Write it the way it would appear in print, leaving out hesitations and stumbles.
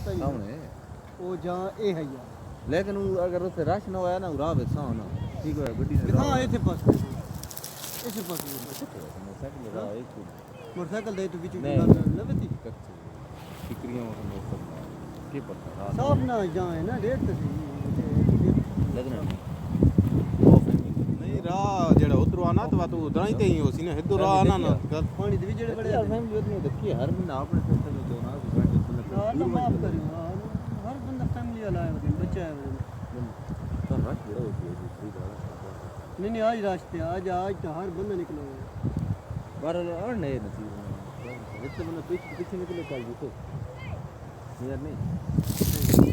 पता नहीं सामने वो जहाँ ए है यार लेकिन अगर उसे रश ना होया ना राह में सा ना ठीक है गड्डी से हाँ ऐसे पास मोटरसाइकिल राह एक मोटरसाइकिल दे तो बीच में नहीं। लबती कच्चे टिकरियां वो सब के पता राह साफ ना जहाँ है ना रेट तो सही लगना नहीं राह जेड़ा उतरो आना तो तू उधर ही तेई होसी ना हिदो राह आना ना पानी दे भी जेड़े बड़े यार फैमिली उतनी देखी हर महीना अपने सिस्टम में जो ना ना माफ करियो हर बंदा फैमिली वाला है बच्चा है तो रश बड़ा होती है दूसरी बात नहीं आज रास्ते आज तो हर बंदा निकला हुआ है बारह और नए नसीब में इतने बंदा पीछे निकले कल देखो यार नहीं